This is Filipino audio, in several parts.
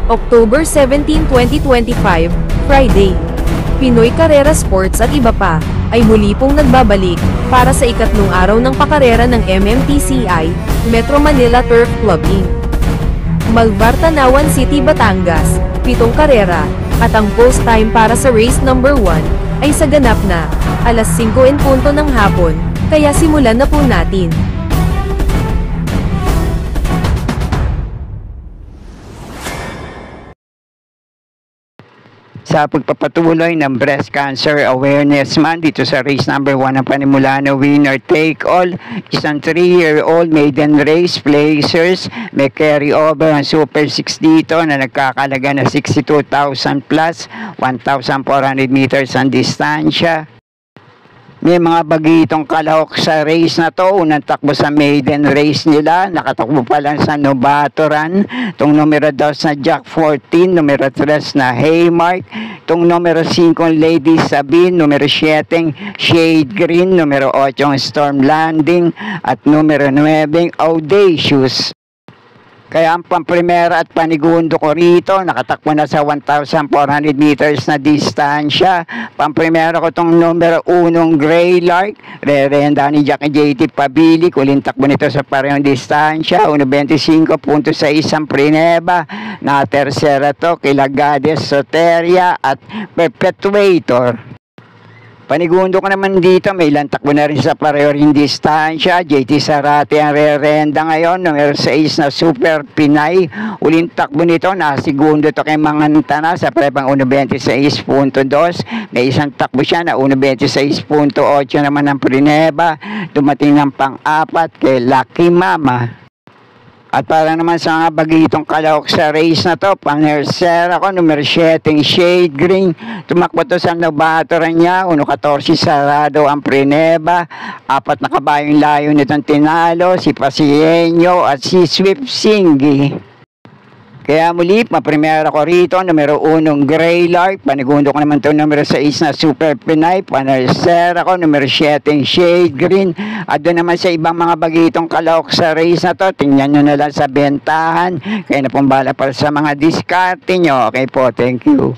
October 17, 2025, Friday. Pinoy Carrera Sports at iba pa, ay muli pong nagbabalik, para sa ikatlong araw ng pakarera ng MMTCI, Metro Manila Turf Club Inc. Malvar Tanawan City, Batangas, 7 karera, at ang post time para sa race number 1, ay sa ganap na, alas 5:00 ng hapon, kaya simulan na po natin. Sa pagpapatuloy ng Breast Cancer Awareness Month dito sa race number 1 ng Panimulano Winner Take All, isang 3-year-old maiden race placers, may carry over ang Super 6 dito na nagkakalaga na 62,000 plus, 1,400 meters ang distansya. May mga bagitong kalahok sa race na to. Unang takbo sa maiden race nila, nakatakbo pa lang sa Novato Run. Itong numero 2 na Jack 14, numero 3 na Haymark, itong numero 5 Lady Sabine, numero 7 Shade Green, numero 8 Storm Landing, at numero 9 Audacious. Kaya ang pamprimera at panigundo ko rito, nakatakbo na sa 1,400 meters na distansya. Pamprimera ko itong numero 1 Greylark, re-renda ni Jackie JT Pabilik, uling takbo nito sa parehong distansya, 1.25.6 ang Prineba, na tersera to kila Goddess Soteria at Perpetuator. Panigundo ko naman dito, may ilang takbo na rin sa pareho rin distansya. JT Sarate ang re-renda ngayon, numero 6 na Super Pinay. Uling takbo nito, nasigundo to kay Mangantana sa prepang 1.26.2. May isang takbo siya na 1.26.8 naman ang Prineba. Dumating ng pang-4 kay Lucky Mama. At para naman sa mga bagitong kalahok sa race na to, pang-hersera ko, numero 7 Shade Green. Tumakbo to sa Novato niya, 1.14 sarado ang Prineba. 4 na kabayong layo nitong tinalo, si Pasienyo at si Swift Singi. Kaya muli, paprimera ko rito, numero 1 Greylark, panigundo ko naman ito, numero 6 na Super Pinay, panersera ko, numero 7 Shade Green, at doon naman sa ibang mga bagitong kalahok sa race na to, tingnan nyo na lang sa bentahan, kaya na pong bala para sa mga diskarte nyo. Okay po, thank you.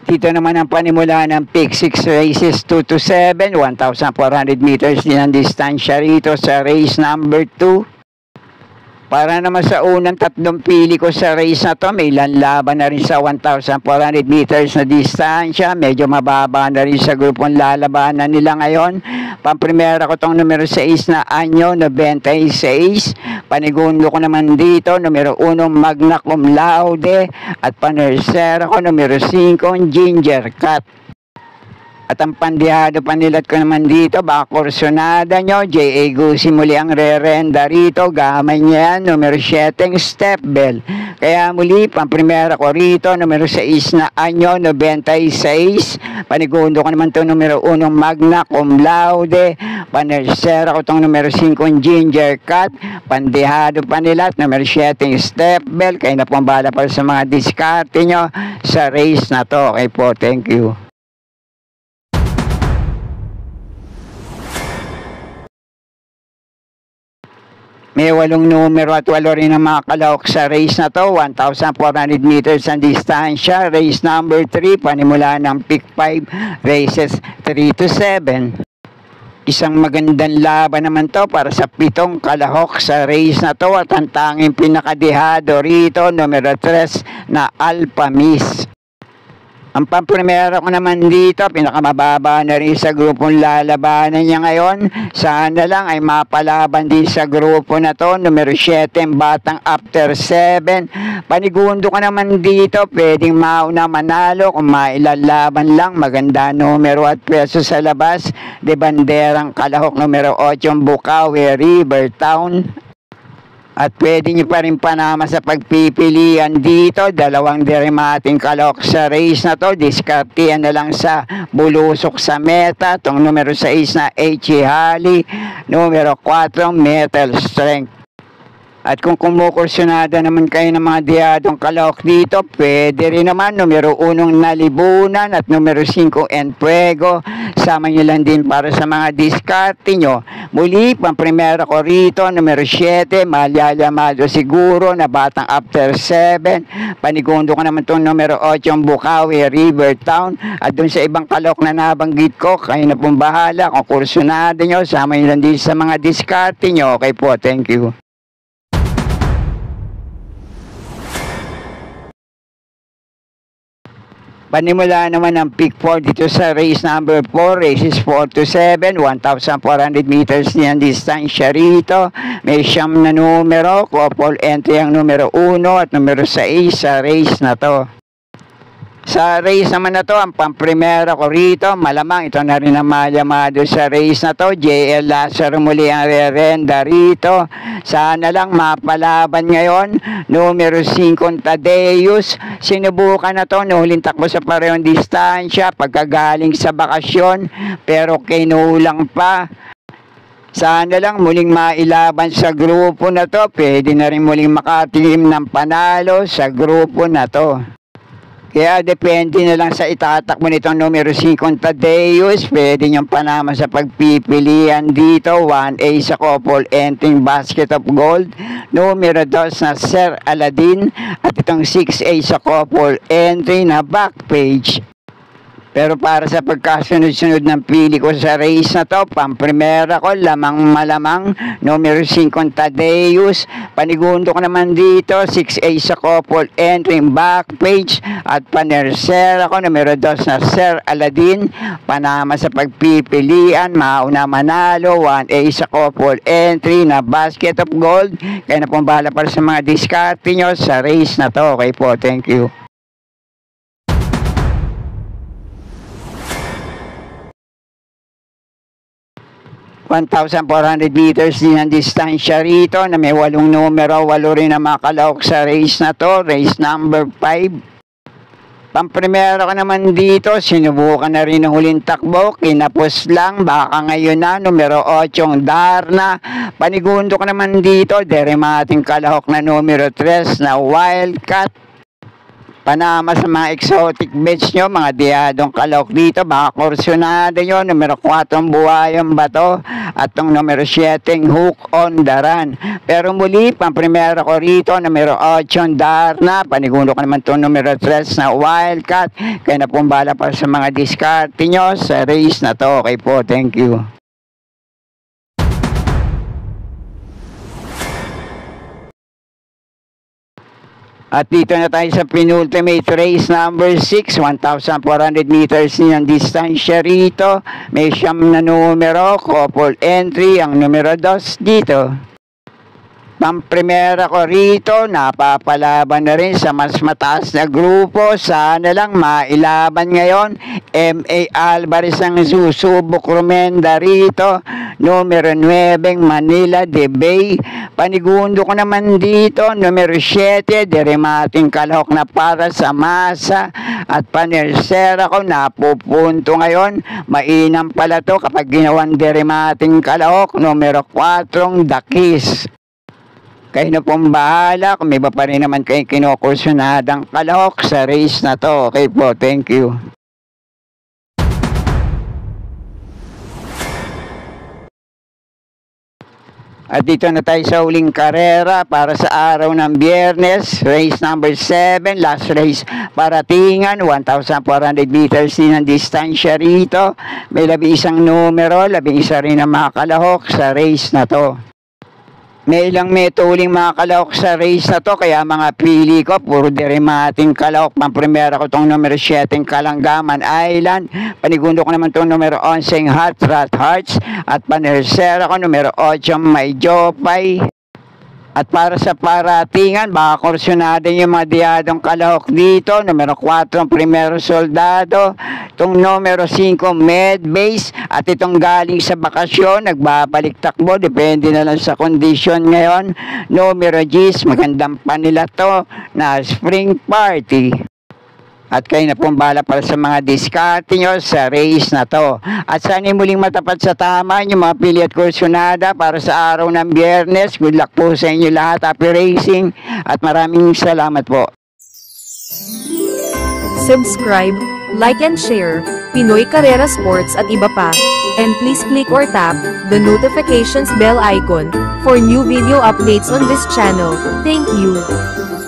Dito naman ang panimula ng Pick 6 races 2 to 7, 1,400 meters din ang distansya rito sa race number 2. Para naman sa unang 3 pili ko sa race na to, may laban na rin sa 1,400 meters na distansya. Medyo mababa na rin sa grupong lalabanan nila ngayon. Pamprimera ko tong numero 6 na Anyo 96. Panigundo ko naman dito, numero 1 Magna Cum Laude. At panersera ko, numero 5 Ginger Cat. At ang pandihado panilat ko naman dito, baka kursunada nyo, J.A. Gusi muli ang re-renda rito, gamay niya yan, numero 7 Step Bell. Kaya muli, pamprimera ko rito, numero 6 na Anyo 96. Panigundo ko naman ito, numero 1 Magna Cum Laude. Panersera ko itong numero 5 Ginger Cat. Pandihado panilat, numero 7 Step Bell. Kaya na po ang bala para sa mga diskarte nyo sa race na to. Okay po, thank you. May 8 numero at 8 rin ang mga kalahok sa race na to, 1,400 meters ang distansya. Race number 3, panimula ng Pick 5, races 3 to 7. Isang magandang laban naman to para sa 7 kalahok sa race na to, at ang tanging pinakadihado rito, numero 3 na Alpha Miss. Ang pamprimera ko naman dito, pinakamababa na rin sa grupong lalabanan niya ngayon. Sana lang ay mapalaban din sa grupo na to, numero 7 Batang After 7. Panigundo ko naman dito, pwedeng mauna manalo kung mailalaban lang. Maganda numero at peso sa labas. De Banderang kalahok numero 8 Bukawi Rivertown. At pwede nyo pa rin panama sa pagpipilian dito. 2 derimating kalahok sa race na to. Diskartihan na lang sa bulusok sa meta. Itong numero 6 na H.E. Halley. Numero 4 Metal Strength. At kung kumukursunada naman kayo ng mga diyadong kalahok dito, pwede rin naman numero 1 Nalibunan at numero 5 Enfuego. Sama nyo lang din para sa mga diskarte nyo. Muli, pamprimera ko rito, numero 7, Malyalamado siguro na batang after 7. Panigundo ko naman itong numero 8, Bukawi, Rivertown. At dun sa ibang kalok na nabanggit ko, kayo na pong bahala. Kung kursunado nyo, sama nyo lang din sa mga diskarte nyo. Okay po, thank you. Panimula naman ang pick 4 dito sa race number 4, races 4 to 7, 1,400 meters niyan distansya rito. May siyam na numero, couple entry ang numero 1 at numero 6 sa race na to. Sa race naman na to, ang pamprimera ko rito, malamang ito na rin ang malamado sa race na to. JL Lazaro muli ang rerenda rito. Sana lang mapalaban ngayon. Numero 5, Tadeus. Sinubukan na to, nuhuling takbo sa parehong distansya, pagkagaling sa bakasyon, pero kinulang pa. Sana lang muling mailaban sa grupo na to. Pwede na rin muling makatilim ng panalo sa grupo na to. Kaya depende na lang sa itatakbo nitong numero 5 Tadeus. Pwede niyong panama sa pagpipilian dito. 1A sa couple entering basket of gold. Numero 2 na Sir Aladdin. At itong 6A sa couple entry na back page. Pero para sa pagkasunod-sunod ng pili ko sa race na to, pamprimera ko, lamang malamang, numero 5 Tadeus. Panigundo ko naman dito, 6A sa couple entering back page. At panersera ko, numero 2 na Sir Aladdin. Panama sa pagpipilian, mauna manalo, 1A sa couple entry na basket of gold. Kaya na pong bahala para sa mga diskarte nyo sa race na to. Okay po, thank you. ₱1,400 meters din ang distansya rito na may 8 numero, 8 rin ang makalahok sa race na to, race number 5. Pamprimero ko naman dito, sinubukan na rin ang huling takbo, kinapos lang, baka ngayon na, numero 8, Darna. Panigundo ko naman dito, deremating kalahok na numero 3 na Wildcat. Panama sa mga exotic bets nyo, mga diyadong kalok dito, baka kursunado nyo, numero 4 Buhayang Bato, at tong numero 7 Hook on the Run. Pero muli, pamprimera ko rito, numero 8 Darna, panigundo ko naman itong numero 3 na Wildcat, kaya na pong bala para sa mga diskarte nyo sa race na to. Okay po, thank you. At dito na tayo sa penultimate race number 6, 1,400 meters niyang distansya rito. May siyam na numero, couple entry, ang numero 2 dito. Pamprimera ko rito, napapalaban na rin sa mas mataas na grupo. Sana lang mailaban ngayon. M.A. Alvarez ang susubok rumenda rito. Numero 9, Manila de Bay. Panigundo ko naman dito, numero 7, deremating kalahok na para sa masa. At panersera ko, napupunto ngayon. Mainam pala to kapag ginawang deremating kalahok. Numero 4, Dakis. Kayo na pong bahala kung may iba pa rin naman kayong kinukursunadang kalahok sa race na to. Okay po, thank you. At dito na tayo sa huling karera para sa araw ng Biyernes, race number 7, last race paratingan, 1,400 meters din ang distansya rito. May 11 numero, 11 rin ang mga kalahok sa race na to. May ilang metuling mga kalahok sa race na to, kaya mga pili ko, puro deremating kalahok. Pamprimera ko itong numero 7, Kalanggaman Island. Panigundo ko naman itong numero 11, Hot Rat Hearts. At panersera ko, numero 8, May Jopay. At para sa paratingan, baka kursunado yung mga diyadong kalahok dito. Numero 4, Primero Soldado. Itong numero 5, Med Base. At itong galing sa bakasyon, nagbabalik takbo. Depende na lang sa kondisyon ngayon. Numero 10, magandang panila to na Spring Party. At kayo na pong bahala para sa mga diskarte nyo sa race na to. At sana muling matapat sa tama yung mga pili at kursunada para sa araw ng Biyernes. Good luck po sa inyo lahat. Happy racing. At maraming salamat po. Subscribe, like and share. Pinoy Karera Sports at iba pa. And please click or tap the notifications bell icon for new video updates on this channel. Thank you.